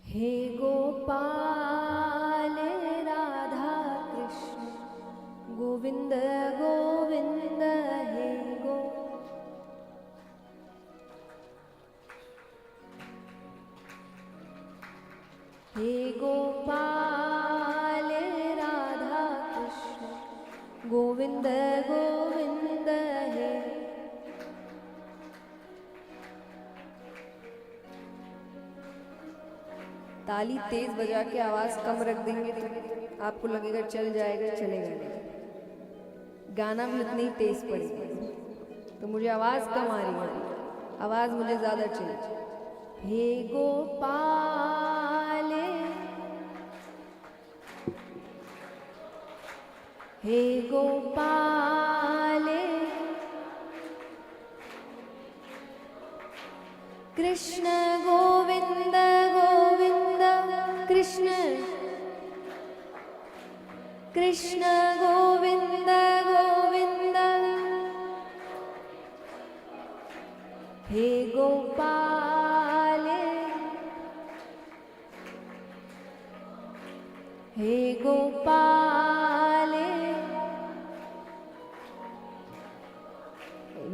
हे गोपाल राधा कृष्ण गोविंद गोविंद हे गो। हे गोपाल राधा कृष्ण गोविंद गोविंद हे। ताली तेज बजा के आवाज कम रख देंगे तो आपको लगेगा चल जाएगा, चलेगा नहीं। गाना भी उतनी ही तेज पड़ेगा, तो मुझे आवाज कम आ रही है, आवाज मुझे ज्यादा चाहिए। हे गोपाल, हे गोपाल कृष्ण गोविंद गोविंद कृष्ण कृष्ण गोविंद गोविंद। हे गोपाल, हे गोपाल।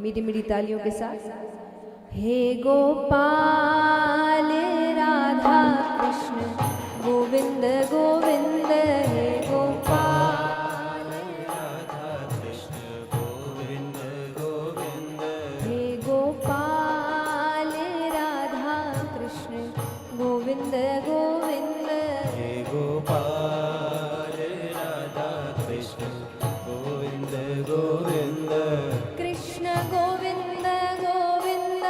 मीठी मीठी तालियों के साथ। हे गोपाल राधा कृष्ण गोविंद गोविंद हे गोपाल राधा कृष्ण गोविंद गोविंद। हे गोपाल राधा कृष्ण गोविंद गोविंद। हे गोपाल राधा कृष्ण गोविंद गोविंद। कृष्ण गोविंद गोविंद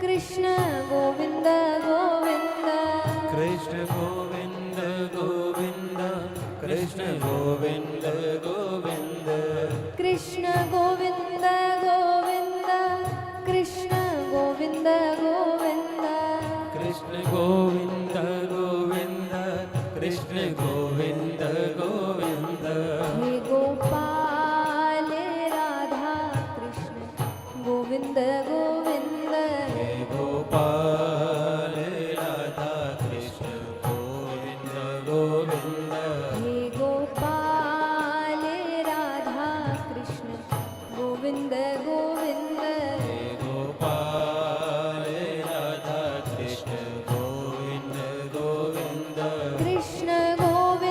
कृष्ण गोविंद गोविंद। कृष्ण गोविंद गोविंद कृष्ण गोविंद गोविंद। कृष्ण गोविंद गोविंद कृष्ण गोविंद गोविंद। कृष्ण गोविंद गोविंद कृष्ण गोविंद गोविंद। हे गोपाल राधा कृष्ण गोविंद गोविंद। हे गोपाल राधा कृष्ण गोविंद गोविंद। हे गोपाल राधा कृष्ण गोविंद गोविंद। हे गोपाल राधा कृष्ण गोविंद गोविंद। कृष्ण गोविंद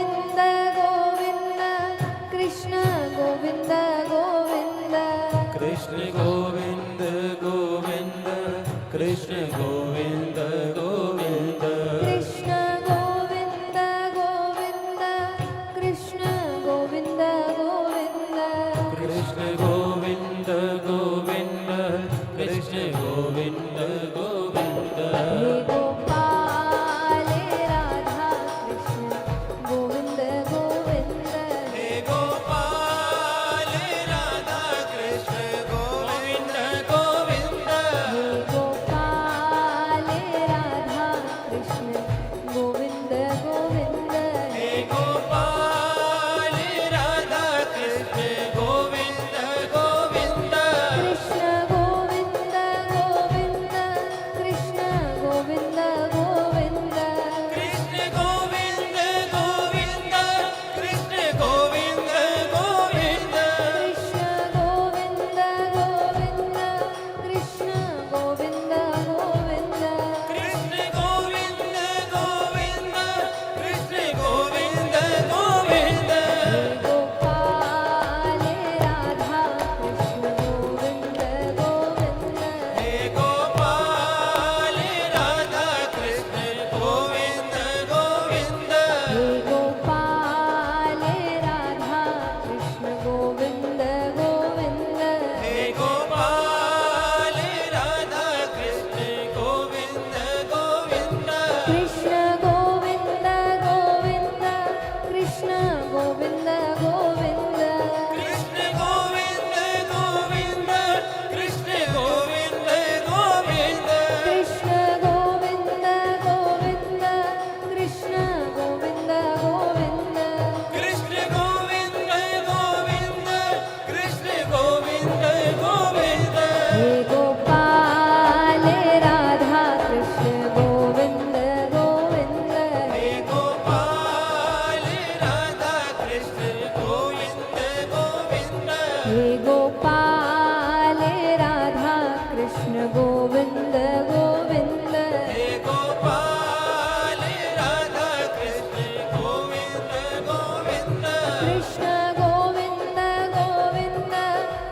गोपाल राधा कृष्ण गोविंद गोविंद कृष्ण गोविंद गोविंद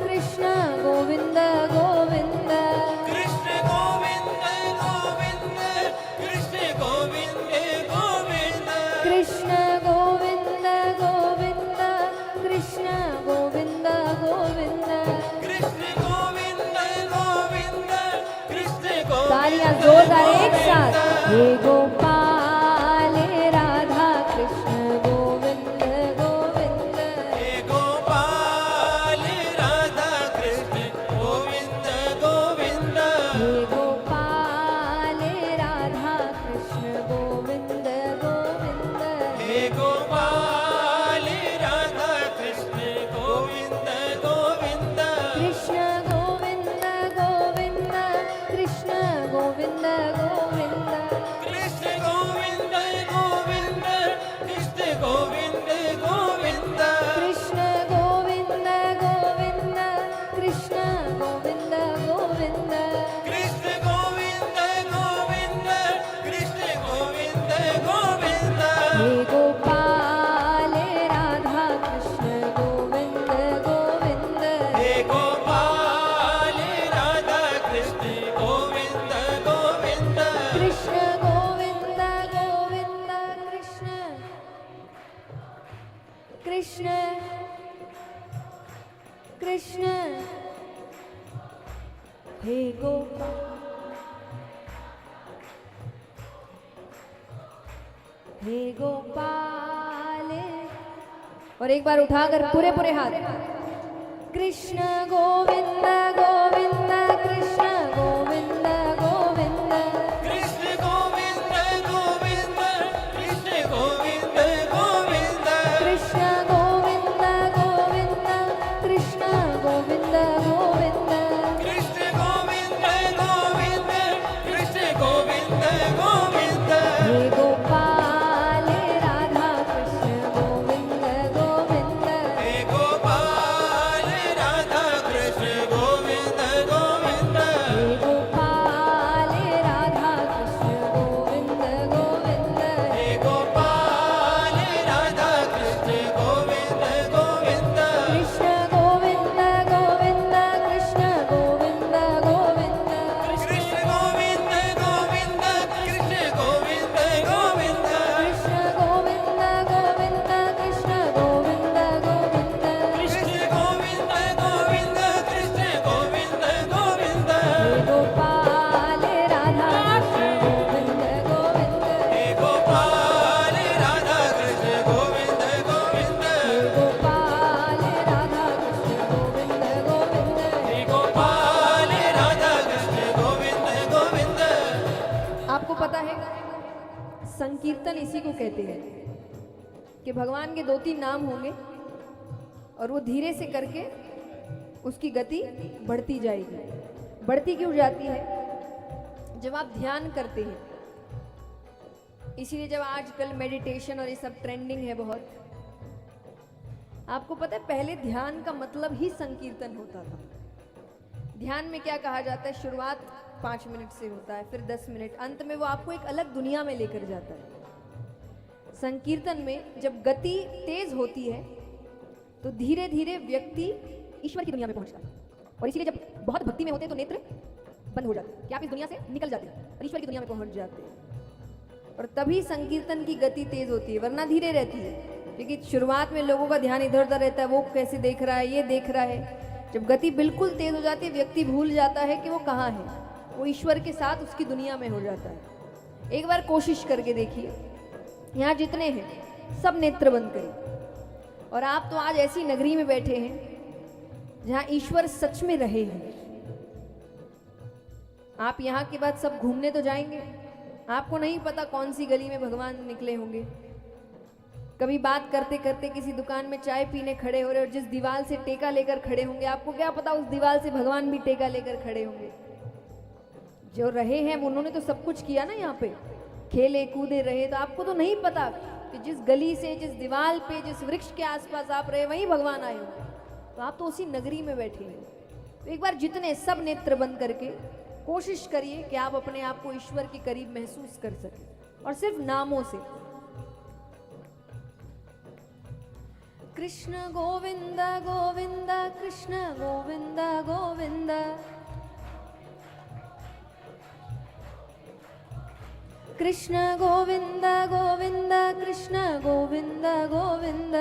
कृष्ण गोविंद गोविंद कृष्ण गोविंद गोविंद कृष्ण गोविंद गोविंद कृष्ण गोविंद गोविंद कृष्ण गोविंद गोविंद कृष्ण गोविंद गोविंद कृष्ण तालियां गोविंद जोरदार एक साथ हे गोपाल राधा कृष्ण गोविंद गोविंद हे गोपाल राधा कृष्ण गोविंद गोविंद हे गोपाल राधा कृष्ण गोविंद गोविंद हे गोपाल राधा कृष्ण गोविंद गोविंद कृष्ण गोविंद गोविंद कृष्ण गोविंद गोविंद कृष्ण गोविंद गोविंद कृष्ण गोविंद गोविंद कृष्ण गोविंद गोविंद कृष्ण गोविंद गोविंद कृष्ण गोविंद गोविंद कृष्ण गोविंद गोविंद हे गोपाल राधा कृष्ण गोविंद गोविंद हे गोपाल राधा कृष्ण गोविंद गोविंद कृष्ण गोविंद गोविंद कृष्ण कृष्ण कृष्ण हे गोपाल हे गोपाल और एक बार उठाकर पूरे पूरे हाथ कृष्ण गोविंद गोविंद कृष्ण गोविंद गोविंद कृष्ण गोविंद गोविंद कृष्ण गोविंद गोविंद कृष्ण गोविंद गोविंद कृष्ण गोविंद गोविंद कृष्ण गोविंद गोविंद कृष्ण गोविंद गोविंद हे गोपाल राधा कृष्ण गोविंद गोविंद हे गोपाल राधा कृष्ण गोविंद गोविंद हे गोपाल राधा कृष्ण गोविंद गोविंद हे गोपाल राधा कृष्ण गोविंद गोविंद कृष्ण गोविंद गोविंद कृष्ण गोविंद गोविंद कृष्ण गोविंद गोविंद कृष्ण गोविंद गोविंद कृष्ण गोविंद गोविंद कृष्ण गोविंद गोविंद कृष्ण गोविंद गोविंद कृष्ण गोविंद गोविंद हे गोपाल राधा कृष्ण गोविंद गोविंद हे गोपाल राधा कृष्ण गोविंद गोविंद हे गोपाल राधा कृष्ण गोविंद गोविंद हे गोपाल राधा कृष्ण गोविंद गोविंद आपको पता है संकीर्तन इसी को कहते हैं कि भगवान के 2-3 नाम होंगे और वो धीरे से करके उसकी गति बढ़ती जाएगी। बढ़ती क्यों जाती है? जब आप ध्यान करते हैं, इसीलिए जब आजकल मेडिटेशन और ये सब ट्रेंडिंग है बहुत, आपको पता है पहले ध्यान का मतलब ही संकीर्तन होता था। ध्यान में क्या कहा जाता है? शुरुआत 5 मिनट से होता है, फिर 10 मिनट, अंत में वो आपको एक अलग दुनिया में लेकर जाता है। संकीर्तन में जब गति तेज होती है तो धीरे धीरे व्यक्ति ईश्वर की दुनिया में पहुंचता है। और इसीलिए जब बहुत भक्ति में होते हैं तो नेत्र बंद हो जाते हैं कि आप इस दुनिया से निकल जाते हैं और ईश्वर की दुनिया में पहुंच जाते हैं। और तभी संकीर्तन की गति तेज होती है, वरना धीरे रहती है। क्योंकि शुरुआत में लोगों का ध्यान इधर उधर रहता है, वो कैसे देख रहा है, ये देख रहा है। जब गति बिल्कुल तेज हो जाती है, व्यक्ति भूल जाता है कि वो कहाँ है, वो ईश्वर के साथ उसकी दुनिया में हो जाता है। एक बार कोशिश करके देखिए, यहाँ जितने हैं सब नेत्र बंद करिए। और आप तो आज ऐसी नगरी में बैठे हैं जहाँ ईश्वर सच में रहे हैं। आप यहाँ के बाद सब घूमने तो जाएंगे, आपको नहीं पता कौन सी गली में भगवान निकले होंगे। कभी बात करते करते किसी दुकान में चाय पीने खड़े हो रहे और जिस दीवार से टेका लेकर खड़े होंगे, आपको क्या पता उस दीवार से भगवान भी टेका लेकर खड़े होंगे। जो रहे हैं उन्होंने तो सब कुछ किया ना, यहाँ पे खेले कूदे रहे। तो आपको तो नहीं पता कि जिस गली से, जिस दीवार पे, जिस वृक्ष के आसपास आप रहे वहीं भगवान आए होंगे। तो आप तो उसी नगरी में बैठे हैं। तो एक बार जितने सब नेत्र बंद करके कोशिश करिए कि आप अपने आप को ईश्वर के करीब महसूस कर सकें, और सिर्फ नामों से। कृष्ण गोविंद गोविंद कृष्ण गोविंद गोविंद, कृष्ण गोविंद गोविंद कृष्ण गोविंद गोविंद,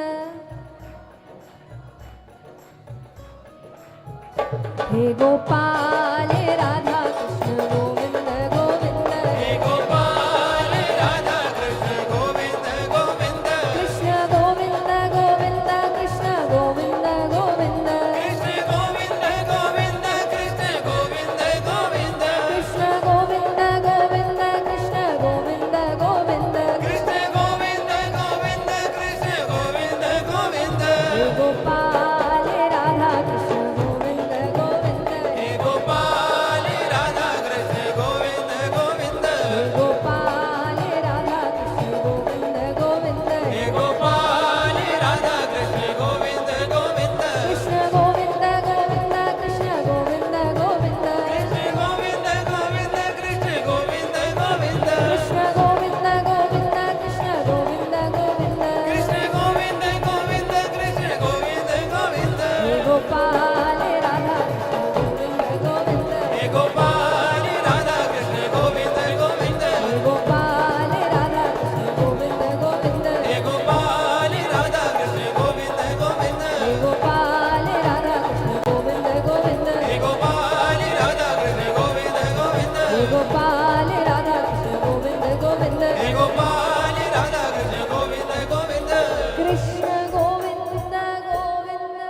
हे गोपाल राधा कृष्ण गोविंद गोविंद, हे गोपाल राधा कृष्ण गोविंद गोविंद, कृष्ण गोविंद गोविंद कृष्ण गोविंद गोविंद, कृष्ण गोविंद गोविंद कृष्ण गोविंद गोविंद, कृष्ण गोविंद गोविंद कृष्ण गोविंद गोविंद, कृष्ण गोविंद गोविंद कृष्ण गोविंद गोविंद, हे गोपाल राधा कृष्ण गोविंद गोविंद, हे गोपाल राधा कृष्ण गोविंद गोविंद, हे गोपाल राधा कृष्ण गोविंद गोविंद, हे गोपाल राधा कृष्ण गोविंद गोविंद, कृष्ण गोविंद गोविंद कृष्ण गोविंद गोविंद, कृष्ण गोविंद गोविंद कृष्ण गोविंद गोविंद, कृष्ण गोविंद गोविंद कृष्ण गोविंद गोविंद, कृष्ण गोविंद गोविंद कृष्ण गोविंद गोविंद, हे गोपाल राधा कृष्ण गोविंद गोविंद, हे गोपाल राधा कृष्ण गोविंद गोविंद, हे गोपाल राधा कृष्ण गोविंद गोविंद, हे गोपाल राधा कृष्ण गोविंद गोविंद, हे गोपाल राधा कृष्ण गोविंद गोविंद, हे गोपाल राधा कृष्ण गोविंद गोविंद, हे गोपाल राधा कृष्ण गोविंद गोविंद, हे गोपाल राधा कृष्ण गोविंद गोविंद, कृष्ण गोविंद गोविंद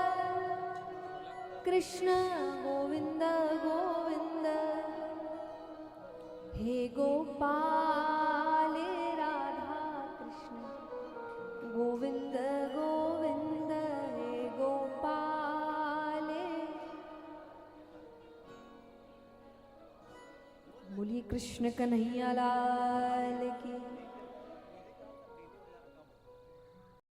कृष्ण गोविंद गोविंद, हे गोपाल राधा कृष्ण गोविंद गोविंद, हे गोपाल। बोलिए कृष्ण कन्हैया लाल की।